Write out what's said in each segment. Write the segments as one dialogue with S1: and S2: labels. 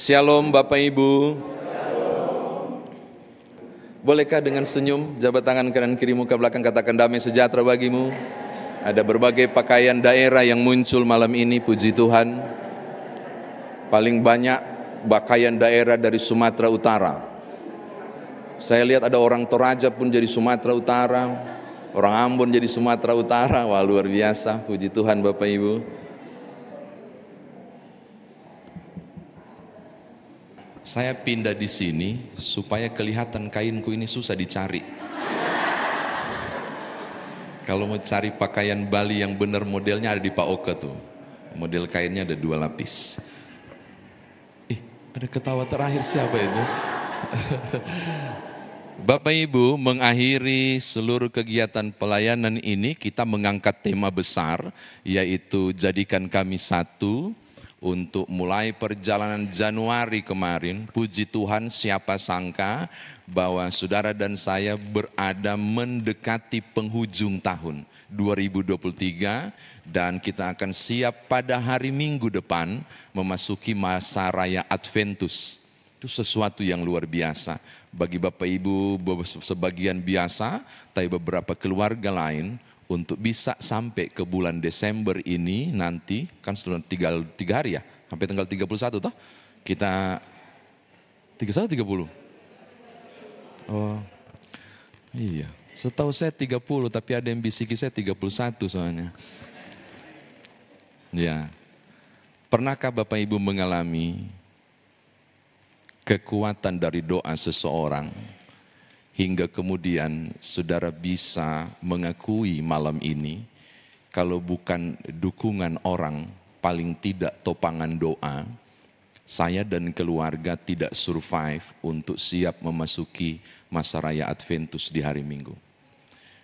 S1: Shalom Bapak Ibu. Bolehkah dengan senyum, jabat tangan kanan kirimu ke belakang, katakan damai sejahtera bagimu. Ada berbagai pakaian daerah yang muncul malam ini, puji Tuhan. Paling banyak pakaian daerah dari Sumatera Utara. Saya lihat ada orang Toraja pun jadi Sumatera Utara, orang Ambon jadi Sumatera Utara. Wah, luar biasa, puji Tuhan Bapak Ibu. Saya pindah di sini supaya kelihatan kainku ini susah dicari. Kalau mau cari pakaian Bali yang benar modelnya ada di Pak Oka tuh. Model kainnya ada 2 lapis. Ada ketawa terakhir siapa itu? Bapak Ibu, mengakhiri seluruh kegiatan pelayanan ini kita mengangkat tema besar, yaitu jadikan kami satu. Untuk mulai perjalanan Januari kemarin, puji Tuhan siapa sangka bahwa saudara dan saya berada mendekati penghujung tahun 2023 dan kita akan siap pada hari Minggu depan memasuki masa raya Adventus. Itu sesuatu yang luar biasa. Bagi Bapak Ibu sebagian biasa, tapi beberapa keluarga lain, untuk bisa sampai ke bulan Desember ini nanti, kan sudah tinggal 3 hari ya, sampai tanggal 31 toh, kita 31 30. Oh iya, setahu saya 30 tapi ada yang bisiki saya 31 soalnya. Ya, pernahkah Bapak Ibu mengalami kekuatan dari doa seseorang hingga kemudian saudara bisa mengakui malam ini, kalau bukan dukungan orang, paling tidak topangan doa, saya dan keluarga tidak survive untuk siap memasuki masa raya Adventus di hari Minggu.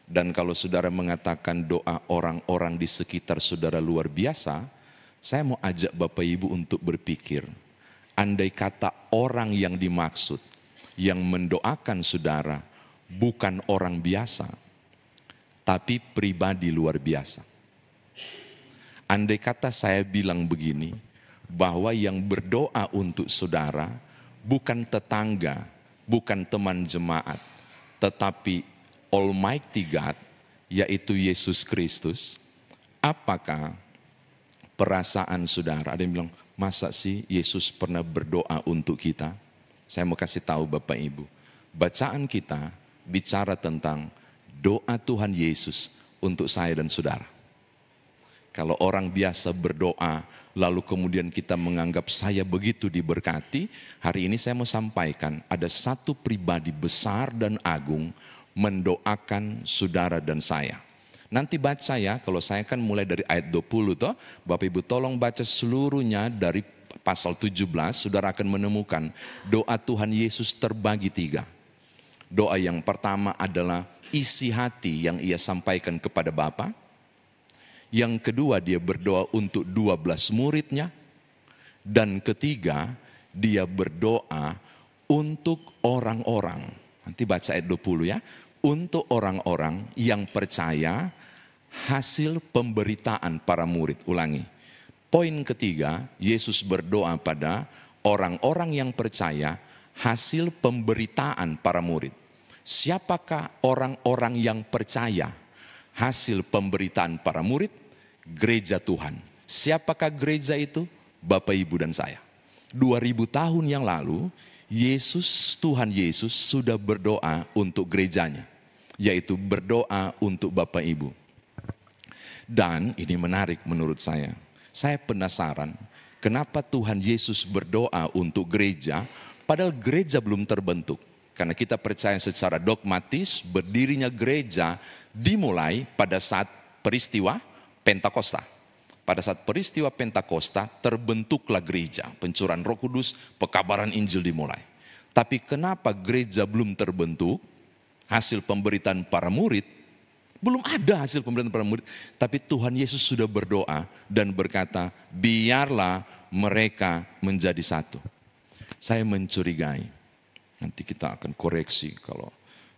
S1: Dan kalau saudara mengatakan doa orang-orang di sekitar saudara luar biasa, saya mau ajak Bapak Ibu untuk berpikir, andai kata orang yang dimaksud, yang mendoakan saudara bukan orang biasa, tapi pribadi luar biasa. Andai kata saya bilang begini, bahwa yang berdoa untuk saudara bukan tetangga, bukan teman jemaat, tetapi Almighty God, yaitu Yesus Kristus, apakah perasaan saudara? Ada yang bilang, masa sih Yesus pernah berdoa untuk kita? Saya mau kasih tahu Bapak Ibu, bacaan kita bicara tentang doa Tuhan Yesus untuk saya dan saudara. Kalau orang biasa berdoa, lalu kemudian kita menganggap saya begitu diberkati, hari ini saya mau sampaikan ada satu pribadi besar dan agung mendoakan saudara dan saya. Nanti baca ya, kalau saya kan mulai dari ayat 20 toh, Bapak Ibu tolong baca seluruhnya dari pasal 17, saudara akan menemukan doa Tuhan Yesus terbagi 3. Doa yang pertama adalah isi hati yang ia sampaikan kepada Bapa. Yang kedua dia berdoa untuk 12 muridnya. Dan ketiga dia berdoa untuk orang-orang. Nanti baca ayat 20 ya. Untuk orang-orang yang percaya hasil pemberitaan para murid. Ulangi. Poin ketiga, Yesus berdoa pada orang-orang yang percaya hasil pemberitaan para murid. Siapakah orang-orang yang percaya hasil pemberitaan para murid? Gereja Tuhan. Siapakah gereja itu? Bapak, Ibu, dan saya. 2000 tahun yang lalu, Tuhan Yesus sudah berdoa untuk gerejanya. Yaitu berdoa untuk Bapak, Ibu. Dan ini menarik menurut saya. Saya penasaran, kenapa Tuhan Yesus berdoa untuk gereja, padahal gereja belum terbentuk. Karena kita percaya secara dogmatis, berdirinya gereja dimulai pada saat peristiwa Pentakosta. Pada saat peristiwa Pentakosta, terbentuklah gereja, pencurahan Roh Kudus, pekabaran Injil dimulai. Tapi kenapa gereja belum terbentuk? Hasil pemberitaan para murid, belum ada hasil pemberitaan para murid, tapi Tuhan Yesus sudah berdoa dan berkata, biarlah mereka menjadi satu. Saya mencurigai, nanti kita akan koreksi kalau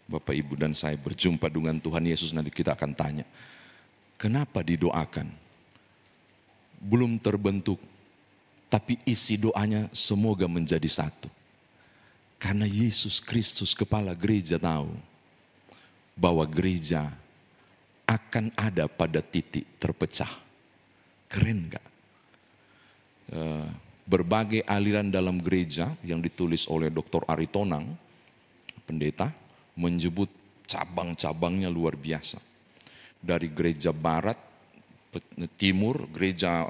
S1: Bapak Ibu dan saya berjumpa dengan Tuhan Yesus, nanti kita akan tanya, kenapa didoakan? Belum terbentuk, Tapi isi doanya semoga menjadi satu. Karena Yesus Kristus kepala gereja tahu bahwa gereja akan ada pada titik terpecah. Keren gak? Berbagai aliran dalam gereja yang ditulis oleh Dr. Aritonang, pendeta, menyebut cabang-cabangnya luar biasa. Dari gereja barat, timur, gereja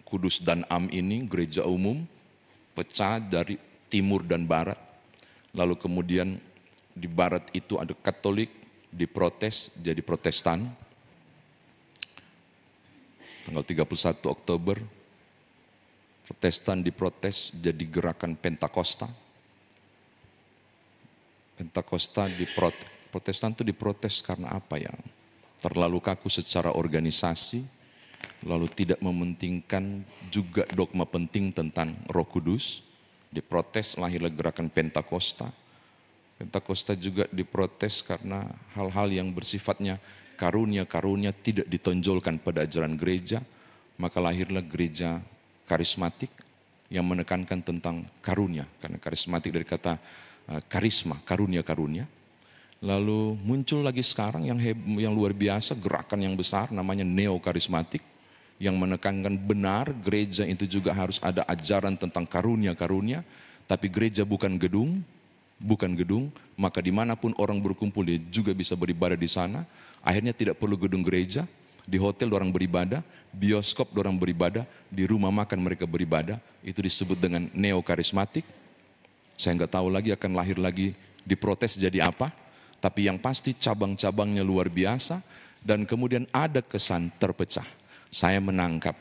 S1: Kudus dan Am ini, gereja umum, pecah dari timur dan barat. Lalu kemudian di barat itu ada Katolik, diprotes jadi Protestan. Tanggal 31 Oktober, Protestan diprotes jadi gerakan Pentakosta. Protestan itu diprotes karena apa ya? Terlalu kaku secara organisasi, lalu tidak mementingkan juga dogma penting tentang Roh Kudus. Diprotes, lahirlah gerakan Pentakosta. Pentakosta juga diprotes karena hal-hal yang bersifatnya karunia-karunia tidak ditonjolkan pada ajaran gereja. Maka lahirlah gereja karismatik yang menekankan tentang karunia. Karena karismatik dari kata karisma, karunia-karunia. Lalu muncul lagi sekarang yang luar biasa, gerakan yang besar namanya neo-karismatik. Yang menekankan benar gereja itu juga harus ada ajaran tentang karunia-karunia. Tapi gereja bukan gedung, maka dimanapun orang berkumpul dia juga bisa beribadah di sana. Akhirnya tidak perlu gedung gereja. Di hotel orang beribadah, bioskop orang beribadah, di rumah makan mereka beribadah. Itu disebut dengan neo-karismatik. Saya nggak tahu lagi akan lahir lagi diprotes jadi apa. Tapi yang pasti cabang-cabangnya luar biasa. Dan kemudian ada kesan terpecah. Saya menangkap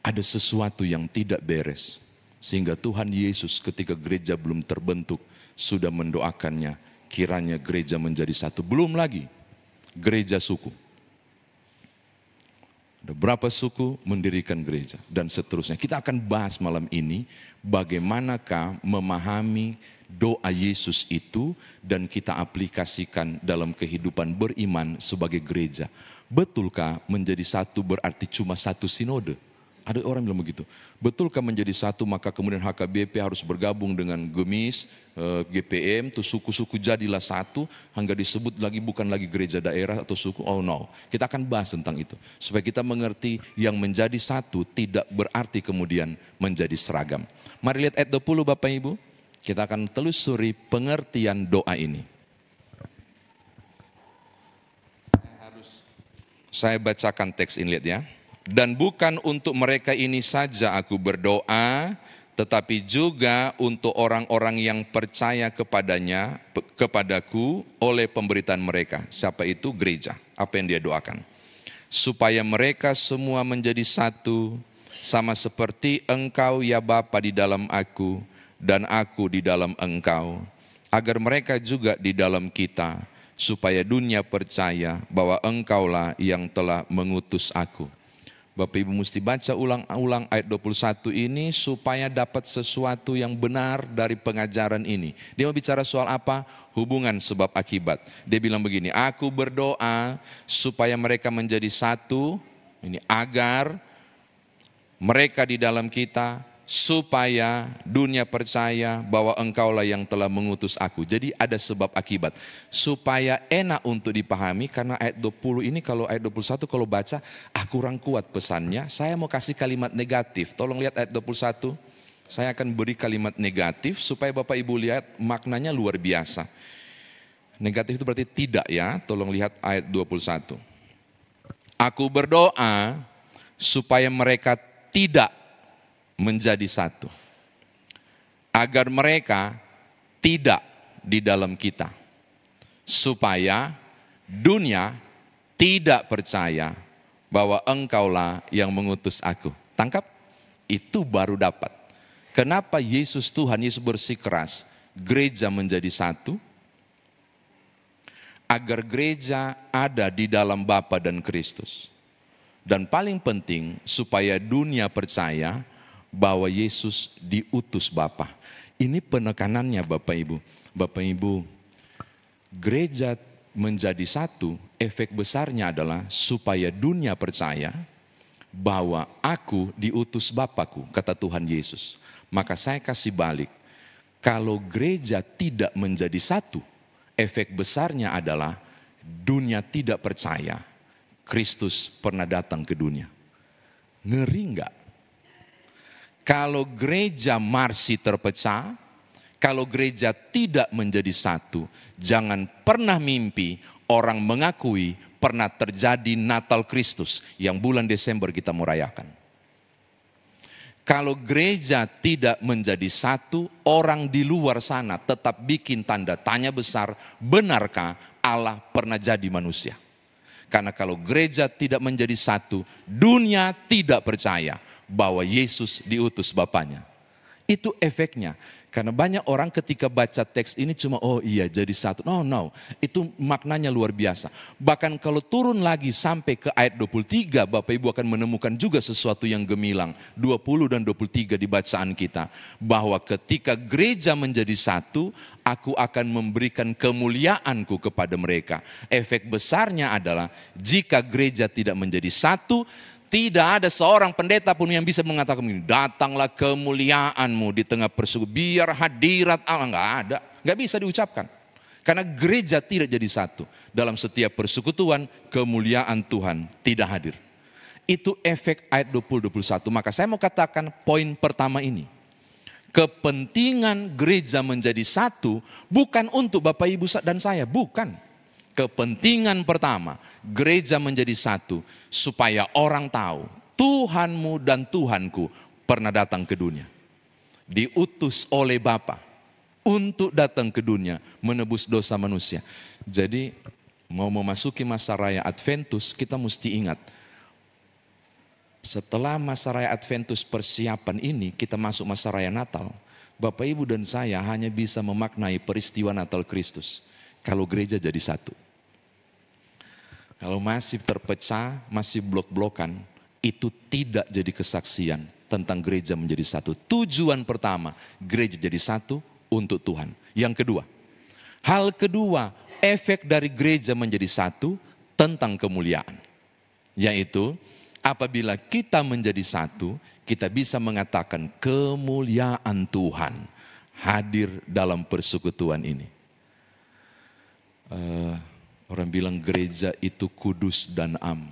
S1: ada sesuatu yang tidak beres. Sehingga Tuhan Yesus ketika gereja belum terbentuk sudah mendoakannya. Kiranya gereja menjadi satu. Belum lagi gereja suku. Ada berapa suku mendirikan gereja dan seterusnya. Kita akan bahas malam ini bagaimanakah memahami doa Yesus itu dan kita aplikasikan dalam kehidupan beriman sebagai gereja. Betulkah menjadi satu berarti cuma satu sinode? Ada orang bilang begitu. Betulkah menjadi satu maka kemudian HKBP harus bergabung dengan GEMIS, GPM, tuh suku-suku jadilah satu, hingga disebut lagi bukan lagi gereja daerah atau suku, oh no. Kita akan bahas tentang itu. Supaya kita mengerti yang menjadi satu tidak berarti kemudian menjadi seragam. Mari lihat ayat 20 Bapak Ibu. Kita akan telusuri pengertian doa ini. Saya bacakan teks ini, lihat ya. Dan bukan untuk mereka ini saja aku berdoa, tetapi juga untuk orang-orang yang percaya kepadaku oleh pemberitaan mereka. Siapa itu? Gereja. Apa yang dia doakan? Supaya mereka semua menjadi satu, sama seperti engkau ya Bapa di dalam aku, dan aku di dalam engkau. Agar mereka juga di dalam kita, supaya dunia percaya bahwa engkaulah yang telah mengutus aku. Bapak Ibu mesti baca ulang-ulang ayat 21 ini supaya dapat sesuatu yang benar dari pengajaran ini. Dia mau bicara soal apa? Hubungan sebab akibat. Dia bilang begini, aku berdoa supaya mereka menjadi satu, ini agar mereka di dalam kita, supaya dunia percaya bahwa engkaulah yang telah mengutus aku. Jadi ada sebab akibat. Supaya enak untuk dipahami, karena ayat 20 ini kalau ayat 21 kalau baca, kurang kuat pesannya. Saya mau kasih kalimat negatif. Tolong lihat ayat 21. Saya akan beri kalimat negatif supaya Bapak Ibu lihat maknanya luar biasa. Negatif itu berarti tidak ya. Tolong lihat ayat 21. Aku berdoa supaya mereka tidak menjadi satu, agar mereka tidak di dalam kita, supaya dunia tidak percaya bahwa engkaulah yang mengutus aku. Tangkap? Itu baru dapat. Kenapa Yesus Tuhan Yesus bersikeras gereja menjadi satu? Agar gereja ada di dalam Bapa dan Kristus. Dan paling penting supaya dunia percaya bahwa Yesus diutus Bapa. Ini penekanannya Bapak Ibu. Bapak Ibu, gereja menjadi satu, efek besarnya adalah supaya dunia percaya bahwa aku diutus Bapakku, kata Tuhan Yesus. Maka saya kasih balik, kalau gereja tidak menjadi satu, efek besarnya adalah dunia tidak percaya Kristus pernah datang ke dunia. Ngeri enggak? Kalau gereja masih terpecah, kalau gereja tidak menjadi satu, jangan pernah mimpi orang mengakui pernah terjadi Natal Kristus yang bulan Desember kita mau rayakan. Kalau gereja tidak menjadi satu, orang di luar sana tetap bikin tanda tanya besar, benarkah Allah pernah jadi manusia? Karena kalau gereja tidak menjadi satu, dunia tidak percaya bahwa Yesus diutus Bapaknya. Itu efeknya. Karena banyak orang ketika baca teks ini cuma, oh iya jadi satu. No, itu maknanya luar biasa. Bahkan kalau turun lagi sampai ke ayat 23, Bapak Ibu akan menemukan juga sesuatu yang gemilang. 20 dan 23 di bacaan kita. Bahwa ketika gereja menjadi satu, aku akan memberikan kemuliaanku kepada mereka. Efek besarnya adalah jika gereja tidak menjadi satu, tidak ada seorang pendeta pun yang bisa mengatakan begini, datanglah kemuliaanmu di tengah persekutuan, biar hadirat Allah. Enggak ada, enggak bisa diucapkan. Karena gereja tidak jadi satu. Dalam setiap persekutuan, kemuliaan Tuhan tidak hadir. Itu efek ayat 20-21. Maka saya mau katakan poin pertama ini. Kepentingan gereja menjadi satu bukan untuk Bapak Ibu dan saya, bukan. Kepentingan pertama, gereja menjadi satu supaya orang tahu Tuhanmu dan Tuhanku pernah datang ke dunia. Diutus oleh Bapa untuk datang ke dunia menebus dosa manusia. Jadi mau memasuki masa raya Adventus, kita mesti ingat. Setelah masa raya Adventus persiapan ini, kita masuk masa raya Natal. Bapak Ibu dan saya hanya bisa memaknai peristiwa Natal Kristus kalau gereja jadi satu. Kalau masih terpecah, masih blok-blokan, itu tidak jadi kesaksian tentang gereja menjadi satu. Tujuan pertama, gereja jadi satu untuk Tuhan. Yang kedua, hal kedua, efek dari gereja menjadi satu tentang kemuliaan. Yaitu, apabila kita menjadi satu, kita bisa mengatakan kemuliaan Tuhan hadir dalam persekutuan ini. Orang bilang gereja itu kudus dan am.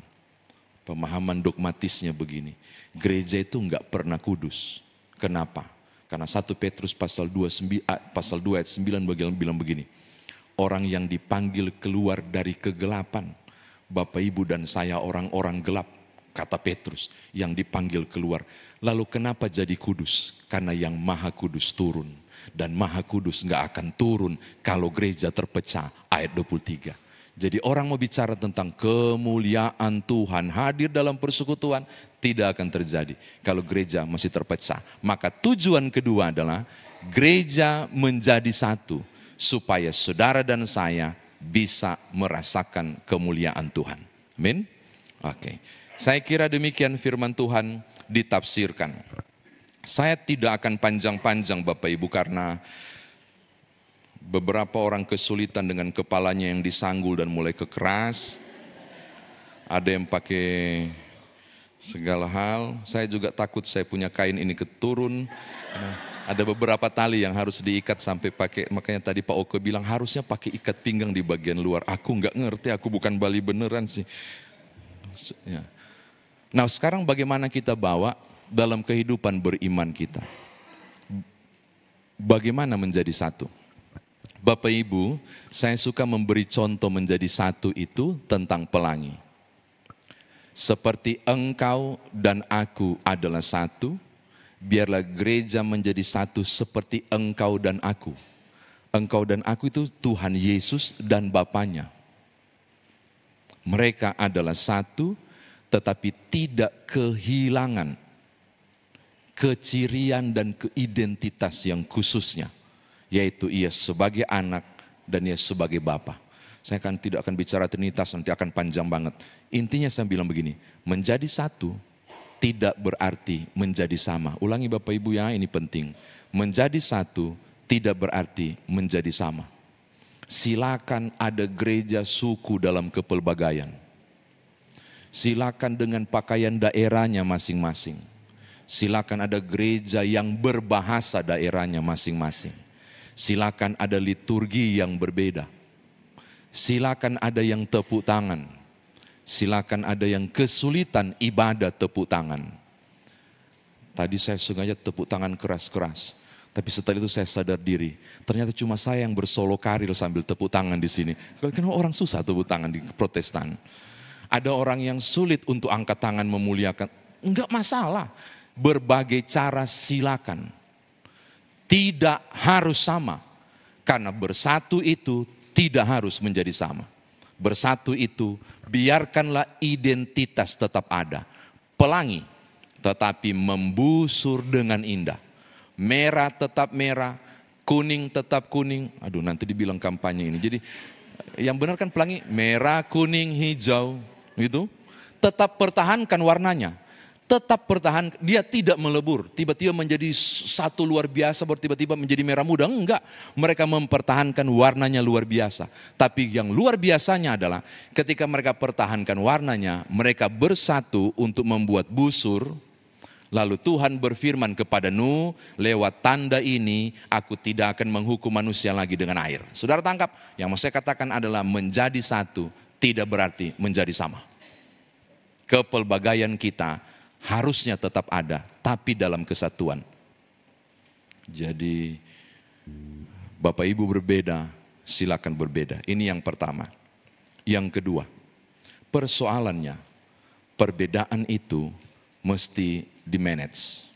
S1: Pemahaman dogmatisnya begini. Gereja itu enggak pernah kudus. Kenapa? Karena 1 Petrus pasal 2 ayat 9 bilang begini. Orang yang dipanggil keluar dari kegelapan. Bapak Ibu dan saya orang-orang gelap. Kata Petrus yang dipanggil keluar. Lalu kenapa jadi kudus? Karena yang maha kudus turun. Dan maha kudus enggak akan turun kalau gereja terpecah. Ayat 23. Jadi orang mau bicara tentang kemuliaan Tuhan hadir dalam persekutuan, tidak akan terjadi kalau gereja masih terpecah. Maka tujuan kedua adalah gereja menjadi satu supaya saudara dan saya bisa merasakan kemuliaan Tuhan. Amin. Oke. Saya kira demikian firman Tuhan ditafsirkan. Saya tidak akan panjang-panjang Bapak Ibu karena beberapa orang kesulitan dengan kepalanya yang disanggul dan mulai kekeras. Ada yang pakai segala hal. Saya juga takut saya punya kain ini keturun. Ada beberapa tali yang harus diikat sampai pakai. Makanya tadi Pak Oke bilang harusnya pakai ikat pinggang di bagian luar. Aku nggak ngerti, aku bukan Bali beneran sih. Ya. Nah sekarang bagaimana kita bawa dalam kehidupan beriman kita? Bagaimana menjadi satu? Bapak Ibu, saya suka memberi contoh menjadi satu itu tentang pelangi. Seperti engkau dan aku adalah satu, biarlah gereja menjadi satu seperti engkau dan aku. Engkau dan aku itu Tuhan Yesus dan Bapanya. Mereka adalah satu, tetapi tidak kehilangan kecirian dan keidentitas yang khususnya. Yaitu ia sebagai anak dan ia sebagai bapa. Saya tidak akan bicara Trinitas, nanti akan panjang banget. Intinya saya bilang begini, menjadi satu tidak berarti menjadi sama. Ulangi Bapak Ibu ya, ini penting. Menjadi satu tidak berarti menjadi sama. Silakan ada gereja suku dalam kepelbagaian. Silakan dengan pakaian daerahnya masing-masing. Silakan ada gereja yang berbahasa daerahnya masing-masing. Silakan ada liturgi yang berbeda. Silakan ada yang tepuk tangan. Silakan ada yang kesulitan ibadah tepuk tangan. Tadi saya sengaja tepuk tangan keras-keras. Tapi setelah itu saya sadar diri, ternyata cuma saya yang bersolo karir sambil tepuk tangan di sini. Kenapa orang susah tepuk tangan di Protestan? Ada orang yang sulit untuk angkat tangan memuliakan. Enggak masalah. Berbagai cara silakan. Tidak harus sama. Karena bersatu itu tidak harus menjadi sama. Bersatu itu biarkanlah identitas tetap ada. Pelangi tetapi membusur dengan indah. Merah tetap merah, kuning tetap kuning. Aduh, nanti dibilang kampanye ini. Jadi yang benar kan pelangi merah, kuning, hijau. Gitu, tetap pertahankan warnanya, tetap pertahan, dia tidak melebur, tiba-tiba menjadi satu luar biasa, baru tiba-tiba menjadi merah muda, enggak, mereka mempertahankan warnanya luar biasa. Tapi yang luar biasanya adalah ketika mereka pertahankan warnanya, mereka bersatu untuk membuat busur. Lalu Tuhan berfirman kepada Nuh, lewat tanda ini aku tidak akan menghukum manusia lagi dengan air. Saudara tangkap, yang mau saya katakan adalah menjadi satu tidak berarti menjadi sama. Kepelbagaian kita harusnya tetap ada, tapi dalam kesatuan. Jadi Bapak Ibu berbeda, silakan berbeda. Ini yang pertama. Yang kedua, persoalannya, perbedaan itu mesti di-manage.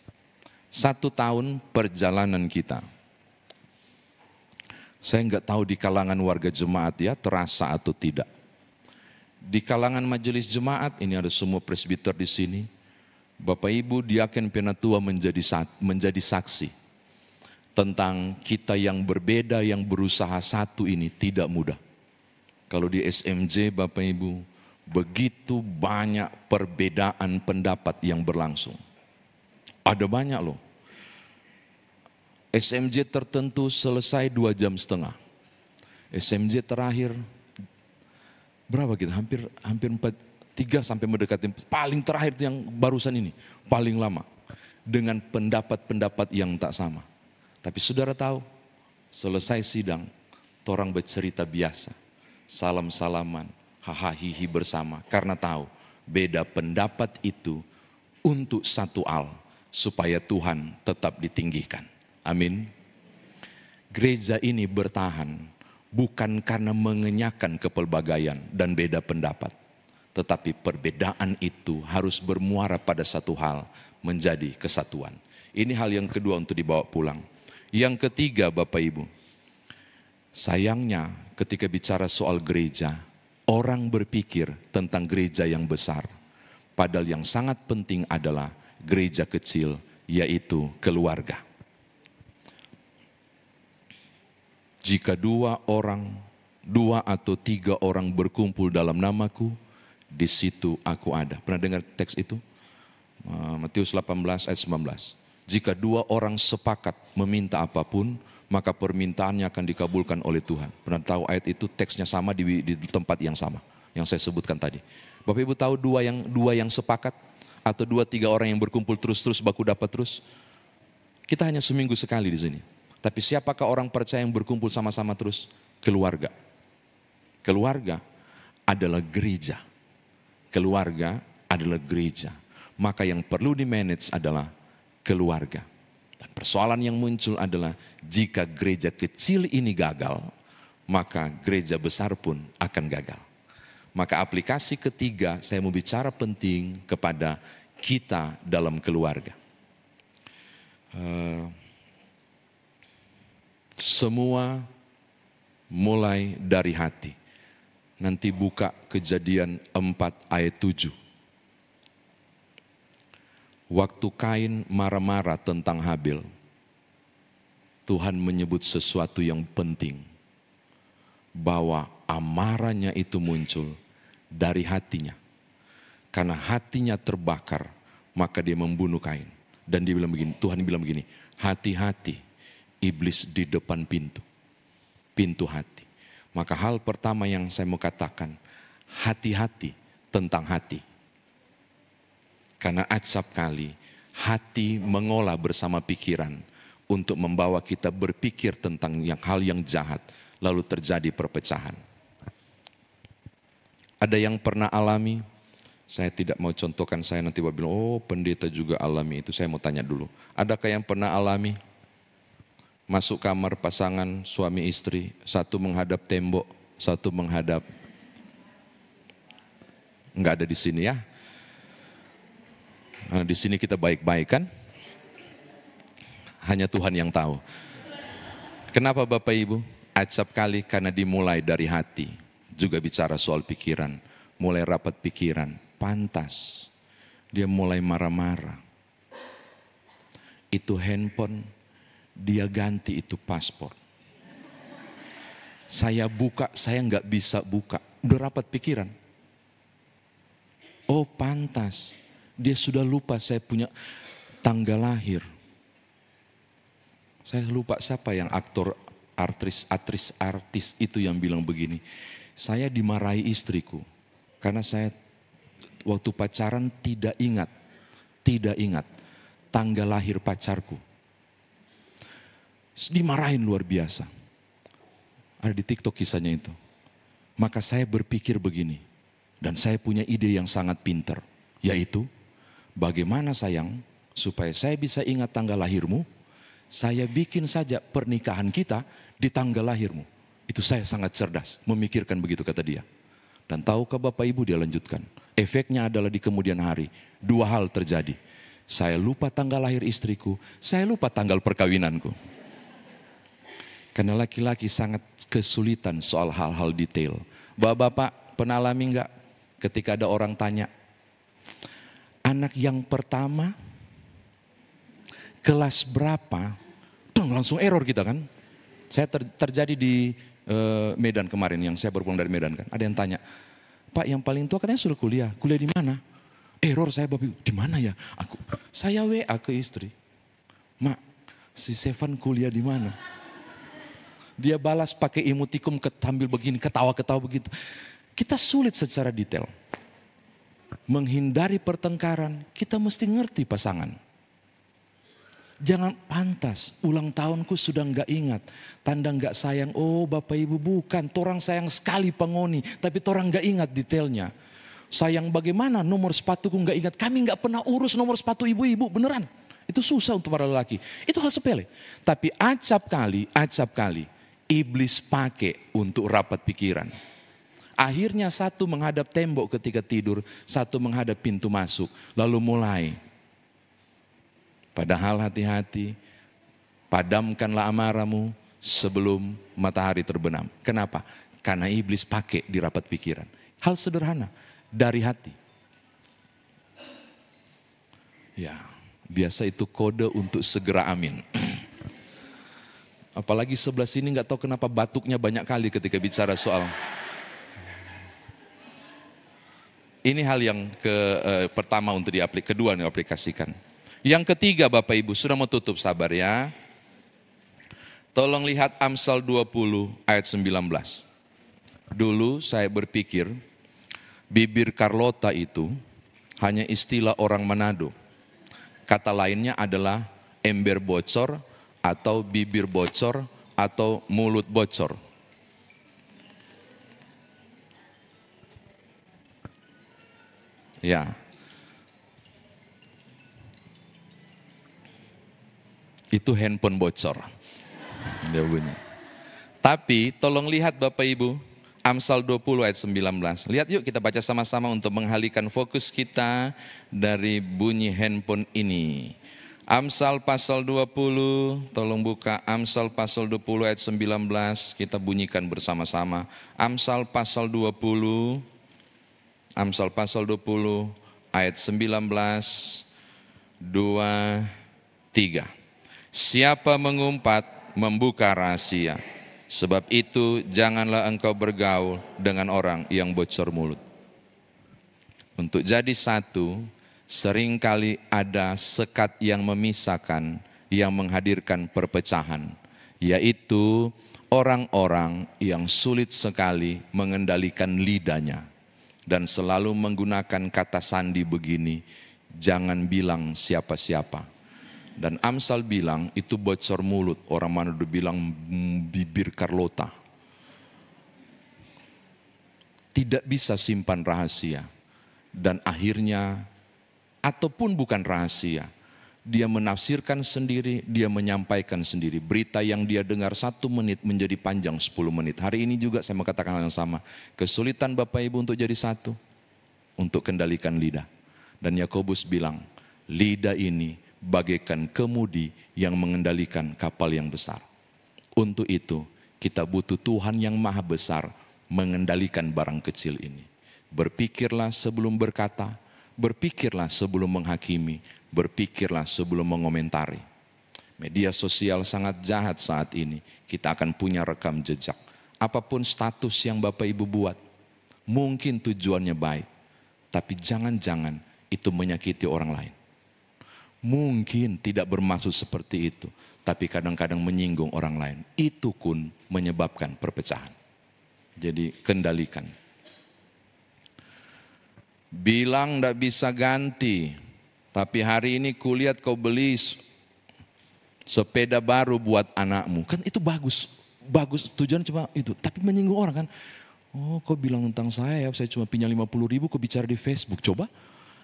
S1: 1 tahun perjalanan kita. Saya enggak tahu di kalangan warga jemaat ya terasa atau tidak. Di kalangan majelis jemaat, ini ada semua presbiter di sini. Bapak Ibu diaken penatua menjadi saksi. Tentang kita yang berbeda, yang berusaha satu ini tidak mudah. Kalau di SMJ Bapak Ibu, begitu banyak perbedaan pendapat yang berlangsung. Ada banyak loh. SMJ tertentu selesai 2,5 jam. SMJ terakhir berapa kita? Hampir 3 sampai mendekati paling terakhir yang barusan ini, paling lama dengan pendapat-pendapat yang tak sama. Tapi saudara tahu, selesai sidang, orang bercerita biasa, salam-salaman, hahaha bersama karena tahu beda pendapat itu untuk satu hal, supaya Tuhan tetap ditinggikan. Amin. Gereja ini bertahan bukan karena mengenyahkan kepelbagaian dan beda pendapat. Tetapi perbedaan itu harus bermuara pada satu hal, menjadi kesatuan. Ini hal yang kedua untuk dibawa pulang. Yang ketiga Bapak Ibu, sayangnya ketika bicara soal gereja, orang berpikir tentang gereja yang besar. Padahal yang sangat penting adalah gereja kecil, yaitu keluarga. Jika 2 atau 3 orang berkumpul dalam namaku, di situ aku ada. Pernah dengar teks itu? Matius 18 ayat 19. Jika 2 orang sepakat meminta apapun, maka permintaannya akan dikabulkan oleh Tuhan. Pernah tahu ayat itu teksnya sama di tempat yang sama, yang saya sebutkan tadi. Bapak Ibu tahu dua yang sepakat? Atau 2-3 orang yang berkumpul terus-terus baku dapat terus? Kita hanya seminggu sekali di sini. Tapi siapakah orang percaya yang berkumpul sama-sama terus? Keluarga. Keluarga adalah gereja. Keluarga adalah gereja. Maka yang perlu di-manage adalah keluarga. Dan persoalan yang muncul adalah jika gereja kecil ini gagal, maka gereja besar pun akan gagal. Maka aplikasi ketiga saya mau bicara penting kepada kita dalam keluarga. Semua mulai dari hati. Nanti buka Kejadian 4 ayat 7. Waktu Kain marah-marah tentang Habil, Tuhan menyebut sesuatu yang penting. Bahwa amarahnya itu muncul dari hatinya. Karena hatinya terbakar, maka dia membunuh Kain. Dan dia bilang begini, Tuhan bilang begini, hati-hati iblis di depan pintu hati. Maka hal pertama yang saya mau katakan, hati-hati tentang hati. Karena acap kali hati mengolah bersama pikiran untuk membawa kita berpikir tentang hal yang jahat, lalu terjadi perpecahan. Ada yang pernah alami? Saya tidak mau contohkan, saya nanti bilang, oh pendeta juga alami itu. Saya mau tanya dulu, adakah yang pernah alami? Masuk kamar pasangan suami istri, satu menghadap tembok, satu menghadap, enggak ada di sini ya. Nah, di sini kita baik-baik kan? Hanya Tuhan yang tahu. Kenapa Bapak Ibu? Acap kali karena dimulai dari hati. Juga bicara soal pikiran. Mulai rapat pikiran. Pantas. Dia mulai marah-marah. Itu handphone, dia ganti itu paspor. Saya buka, saya nggak bisa buka. Udah rapat pikiran. Oh pantas. Dia sudah lupa saya punya tanggal lahir. Saya lupa siapa yang aktor, artis itu yang bilang begini. Saya dimarahi istriku karena saya waktu pacaran tidak ingat tanggal lahir pacarku. Dimarahin luar biasa. Ada di TikTok kisahnya itu. Maka saya berpikir begini, dan saya punya ide yang sangat pintar, yaitu bagaimana sayang supaya saya bisa ingat tanggal lahirmu, saya bikin saja pernikahan kita di tanggal lahirmu. Itu saya sangat cerdas, memikirkan begitu kata dia. Dan tahukah Bapak Ibu dia lanjutkan, efeknya adalah di kemudian hari, dua hal terjadi. Saya lupa tanggal lahir istriku, saya lupa tanggal perkawinanku. Karena laki-laki sangat kesulitan soal hal-hal detail. Bapak-bapak pernah alami enggak ketika ada orang tanya, anak yang pertama kelas berapa? Langsung error kita kan. Saya terjadi di Medan kemarin, yang saya baru pulang dari Medan kan. Ada yang tanya, Pak yang paling tua katanya sudah kuliah. Kuliah di mana? Error saya Bapak, di mana ya? Saya WA ke istri. Mak, si Stefan kuliah di mana? Dia balas pakai emoticon sambil begini, ketawa-ketawa begitu. Kita sulit secara detail. Menghindari pertengkaran, kita mesti ngerti pasangan. Jangan pantas, ulang tahunku sudah enggak ingat. Tanda enggak sayang, oh Bapak Ibu bukan. Torang sayang sekali pengoni, tapi torang enggak ingat detailnya. Sayang bagaimana nomor sepatuku enggak ingat. Kami enggak pernah urus nomor sepatu ibu-ibu, beneran. Itu susah untuk para lelaki. Itu hal sepele. Tapi acap kali, iblis pakai untuk rapat pikiran. Akhirnya satu menghadap tembok ketika tidur, satu menghadap pintu masuk. Lalu mulai. Padahal hati-hati, padamkanlah amarahmu sebelum matahari terbenam. Kenapa? Karena iblis pakai di rapat pikiran. Hal sederhana, dari hati. Ya, biasa itu kode untuk segera amin. Apalagi sebelah sini nggak tahu kenapa batuknya banyak kali ketika bicara soal. Ini hal yang pertama untuk kedua diaplikasikan. Yang ketiga Bapak Ibu, sudah mau tutup sabar ya. Tolong lihat Amsal 20 ayat 19. Dulu saya berpikir bibir Carlota itu hanya istilah orang Manado. Kata lainnya adalah ember bocor atau bibir bocor atau mulut bocor. Ya. Itu handphone bocor. Dia bunyi. Tapi tolong lihat Bapak Ibu, Amsal 20 ayat 19. Lihat yuk kita baca sama-sama untuk mengalihkan fokus kita dari bunyi handphone ini. Amsal pasal 20, tolong buka Amsal pasal 20 ayat 19, kita bunyikan bersama-sama. Amsal pasal 20, Amsal pasal 20 ayat 19, 2, 3. Siapa mengumpat membuka rahasia, sebab itu janganlah engkau bergaul dengan orang yang bocor mulut. Untuk jadi satu, seringkali ada sekat yang memisahkan, yang menghadirkan perpecahan, yaitu orang-orang yang sulit sekali mengendalikan lidahnya dan selalu menggunakan kata sandi begini, jangan bilang siapa-siapa. Dan Amsal bilang itu bocor mulut, orang Manado bilang bibir Carlota. Tidak bisa simpan rahasia. Dan akhirnya, ataupun bukan rahasia, dia menafsirkan sendiri, dia menyampaikan sendiri. Berita yang dia dengar 1 menit menjadi panjang 10 menit. Hari ini juga saya mau katakan hal yang sama. Kesulitan Bapak Ibu untuk jadi satu, untuk kendalikan lidah. Dan Yakobus bilang, lidah ini bagaikan kemudi yang mengendalikan kapal yang besar. Untuk itu, kita butuh Tuhan yang maha besar mengendalikan barang kecil ini. Berpikirlah sebelum berkata, berpikirlah sebelum menghakimi, berpikirlah sebelum mengomentari. Media sosial sangat jahat saat ini. Kita akan punya rekam jejak. Apapun status yang Bapak Ibu buat, mungkin tujuannya baik, tapi jangan-jangan itu menyakiti orang lain. Mungkin tidak bermaksud seperti itu, tapi kadang-kadang menyinggung orang lain. Itu pun menyebabkan perpecahan. Jadi kendalikan. Bilang tidak bisa ganti, tapi hari ini kulihat kau beli sepeda baru buat anakmu. Kan itu bagus, bagus tujuan cuma itu. Tapi menyinggung orang kan. Oh kau bilang tentang saya cuma pinjam 50.000 kau bicara di Facebook. Coba,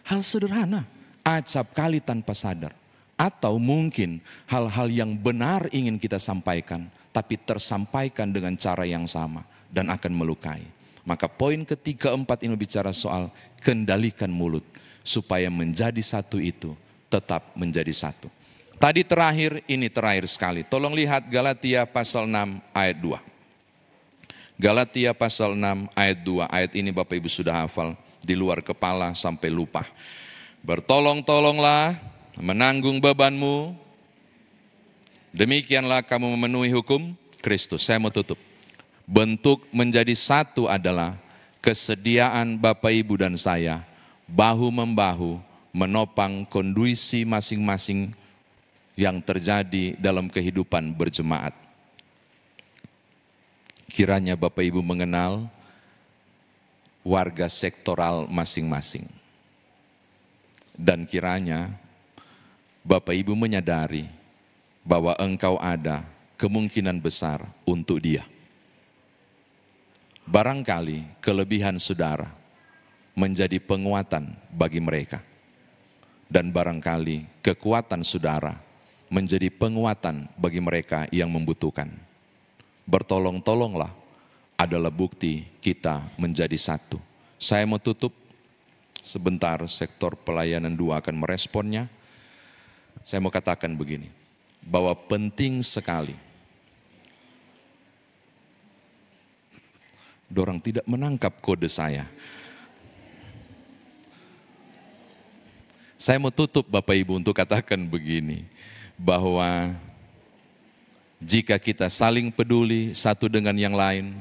S1: hal sederhana, acap kali tanpa sadar. Atau mungkin hal-hal yang benar ingin kita sampaikan, tapi tersampaikan dengan cara yang sama dan akan melukai. Maka poin ketiga, 4 ini bicara soal kendalikan mulut. Supaya menjadi satu itu tetap menjadi satu. Tadi terakhir, ini terakhir sekali. Tolong lihat Galatia pasal 6 ayat 2. Galatia pasal 6 ayat 2. Ayat ini Bapak Ibu sudah hafal. Di luar kepala sampai lupa. Bertolong-tolonglah menanggung bebanmu. Demikianlah kamu memenuhi hukum Kristus. Saya mau tutup. Bentuk menjadi satu adalah kesediaan Bapak Ibu dan saya bahu-membahu menopang kondisi masing-masing yang terjadi dalam kehidupan berjemaat. Kiranya Bapak Ibu mengenal warga sektoral masing-masing. Dan kiranya Bapak Ibu menyadari bahwa engkau ada kemungkinan besar untuk dia. Barangkali kelebihan saudara menjadi penguatan bagi mereka. Dan barangkali kekuatan saudara menjadi penguatan bagi mereka yang membutuhkan. Bertolong-tolonglah adalah bukti kita menjadi satu. Saya mau tutup sebentar, sektor pelayanan 2 akan meresponnya. Saya mau katakan begini, bahwa penting sekali dorang tidak menangkap kode saya. Saya mau tutup Bapak Ibu untuk katakan begini, bahwa jika kita saling peduli satu dengan yang lain,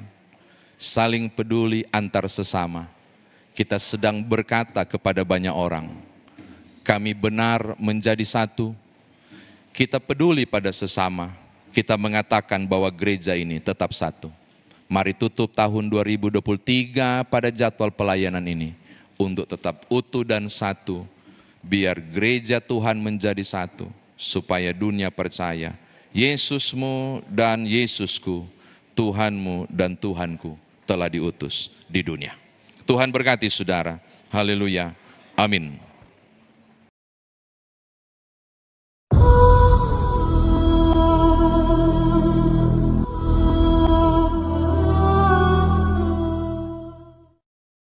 S1: saling peduli antar sesama, kita sedang berkata kepada banyak orang, kami benar menjadi satu, kita peduli pada sesama, kita mengatakan bahwa gereja ini tetap satu. Mari tutup tahun 2023 pada jadwal pelayanan ini untuk tetap utuh dan satu, biar gereja Tuhan menjadi satu, supaya dunia percaya Yesusmu dan Yesusku, Tuhanmu dan Tuhanku telah diutus di dunia. Tuhan berkati saudara. Haleluya. Amin.